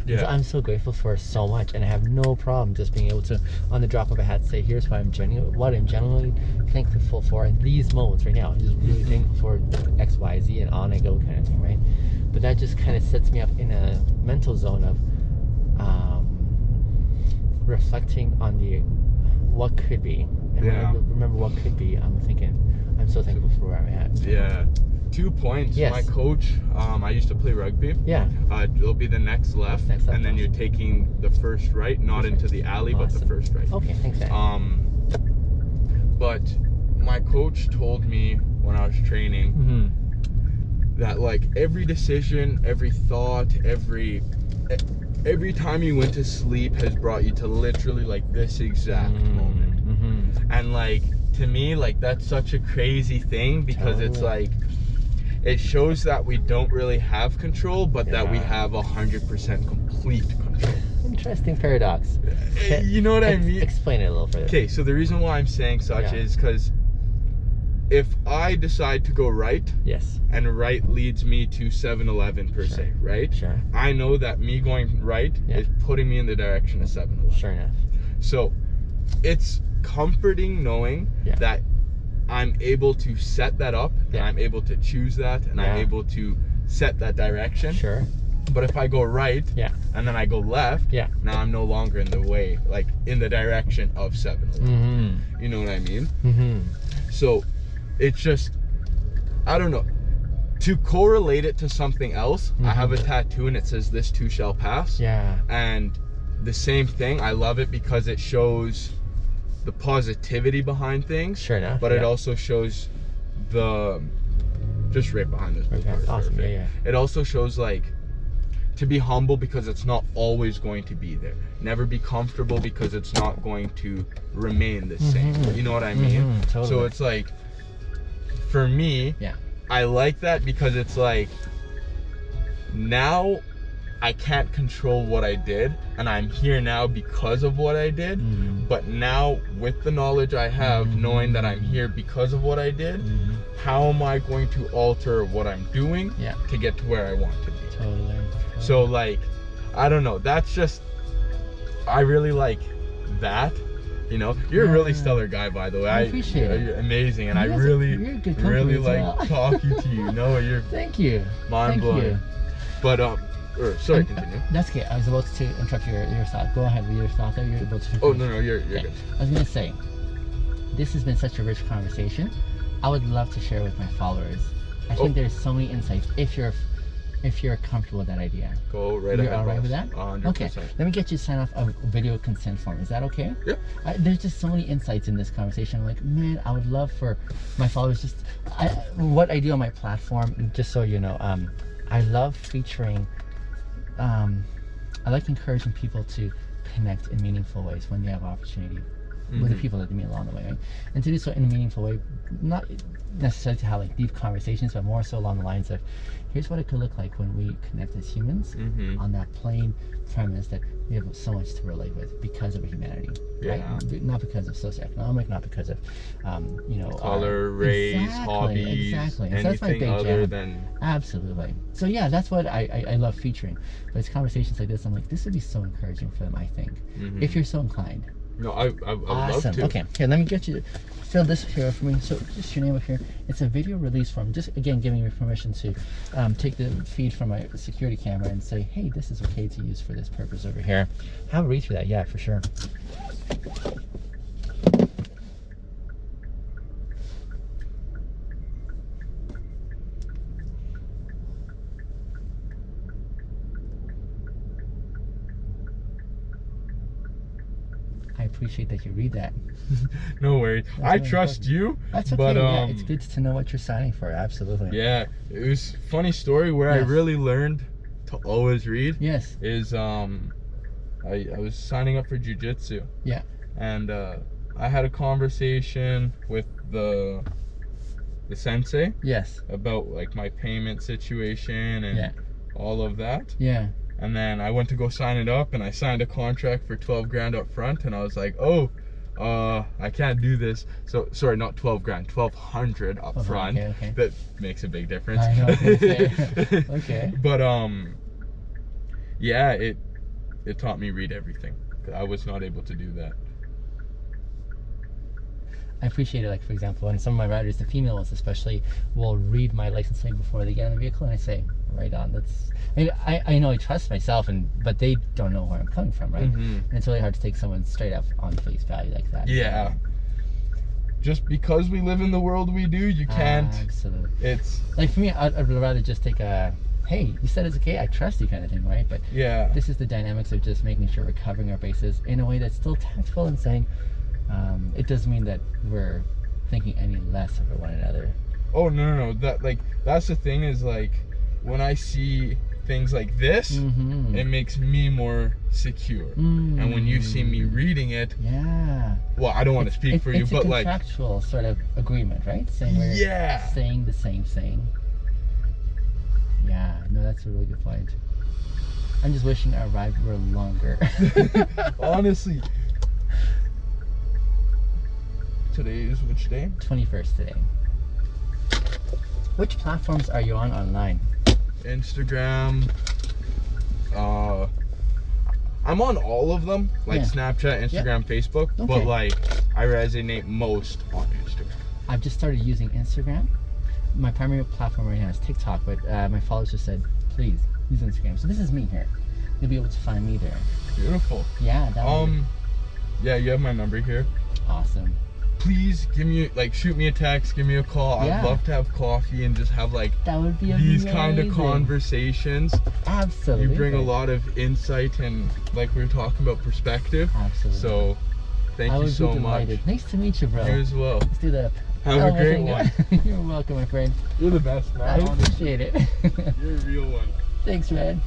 Yeah. So I'm so grateful for so much, and I have no problem just being able to, on the drop of a hat, say, here's what I'm genuinely thankful for in these moments right now. I'm just really thankful for X, Y, Z, and on I go kind of thing, right? But that just kind of sets me up in a mental zone of reflecting on the what could be. And when I remember what could be, I'm thinking, I'm so thankful for where I'm at. Yeah. 2 points. Yes. My coach, I used to play rugby. Yeah. It'll be the next left, and then you're taking the first right, not into the alley, but the first right. Okay, thanks, Dad. But my coach told me when I was training that like every decision, every thought, every time you went to sleep has brought you to literally like this exact moment. And like to me, like that's such a crazy thing, because it's like it shows that we don't really have control, but that we have 100% complete control. Interesting paradox. You know what I mean? Explain it a little further. Okay, so the reason why I'm saying such is because if I decide to go right, and right leads me to 7-Eleven per se, right? Sure. I know that me going right is putting me in the direction of 7-Eleven. Sure enough. So it's comforting knowing that I'm able to set that up, and I'm able to choose that, and I'm able to set that direction. Sure. But if I go right, and then I go left, now I'm no longer in the way, like in the direction of 7-Eleven. You know what I mean? So it's just, I don't know, to correlate it to something else. I have a tattoo and it says, "This too shall pass." And the same thing, I love it because it shows the positivity behind things. Sure enough. But it also shows the, just right behind this. Awesome. It also shows like to be humble, because it's not always going to be there. Never be comfortable, because it's not going to remain the same. You know what I mean? Totally. So it's like, for me, I like that, because it's like, now I can't control what I did, and I'm here now because of what I did. But now with the knowledge I have, knowing that I'm here because of what I did, how am I going to alter what I'm doing to get to where I want to be? Totally. So like, I don't know, that's just, I really like that. You know, you're a really stellar guy, by the way. I appreciate it. You're amazing, and you're a good really as like well. talking to you. No, you're Thank you. mind blowing. But sorry, continue. That's okay. I was about to interrupt your thought. Go ahead with your thought. You're about to. Oh no, you're good. I was gonna say, this has been such a rich conversation. I would love to share with my followers. I think there's so many insights. If you're comfortable with that idea. Go right ahead. You're all right with that? 100%. Okay. Let me get you to sign off a video consent form. Is that okay? Yeah. There's just so many insights in this conversation. I'm like, man, I would love for my followers what I do on my platform, just so you know, I love featuring, I like encouraging people to connect in meaningful ways when they have opportunity with the people that they meet along the way, right? And to do so in a meaningful way, not necessarily to have like deep conversations, but more so along the lines of, here's what it could look like when we connect as humans on that plain premise that we have so much to relate with because of humanity, right? Not because of socioeconomic, not because of, color, race, hobbies, exactly. anything so that's my big other jam. than. Absolutely. So yeah, that's what I love featuring. But it's conversations like this, I'm like, this would be so encouraging for them, I think, if you're so inclined. No, I Awesome. love to. Okay, here, let me get you, fill this here for me. So just your name up here. It's a video release form. Just again, giving me permission to take the feed from my security camera and say, hey, this is okay to use for this purpose over here. Have a read through that, yeah, for sure. I appreciate that you read that. No worries. I trust you. That's okay. But yeah, it's good to know what you're signing for. Absolutely. Yeah, it was a funny story where I really learned to always read. Yes. Is I was signing up for jiu-jitsu. Yeah. And I had a conversation with the sensei. Yes. About like my payment situation and all of that. Yeah. And then I went to go sign it up, and I signed a contract for 12 grand up front, and I was like, oh, I can't do this. So sorry, not 12 grand, 1200 up front. Okay. That makes a big difference. I know. Okay. But yeah, it taught me read everything. 'Cause I was not able to do that. I appreciate it. Like, for example, when some of my riders, the females especially, will read my license plate before they get in the vehicle, and I say, right on. That's. I know I trust myself, but they don't know where I'm coming from, right? And it's really hard to take someone straight up on face value like that. Yeah. Just because we live in the world we do, you can't. Absolutely. It's like, for me, I'd rather just take a, hey, you said it's okay, I trust you kind of thing, right? But yeah. this is the dynamics of just making sure we're covering our bases in a way that's still tactful and saying, it doesn't mean that we're thinking any less of one another. Oh no. That's the thing is, like, when I see things like this, it makes me more secure. And when you see me reading it, yeah. Well, I don't want to speak for you, but like, it's a contractual sort of agreement, right? Saying we're saying the same thing. Yeah, no, that's a really good point. I'm just wishing our ride were longer. Honestly. Today is which day? 21st today. Which platforms are you on online? Instagram. I'm on all of them, like Snapchat, Instagram, Facebook, but like I resonate most on Instagram. I've just started using Instagram. My primary platform right now is TikTok, but my followers just said, please use Instagram. So this is me here. You'll be able to find me there. Beautiful. Yeah. Yeah, you have my number here. Awesome. Please shoot me a text, give me a call. I'd love to have coffee and just have like that would be these amazing. kind of conversations. Absolutely. You bring a lot of insight and, like we were talking about, perspective. Absolutely. So thank you so much. Nice to meet you, bro. You as well. Let's do that. Have a great one. You're welcome, my friend. You're the best, man. I appreciate it. You're a real one. Thanks, man.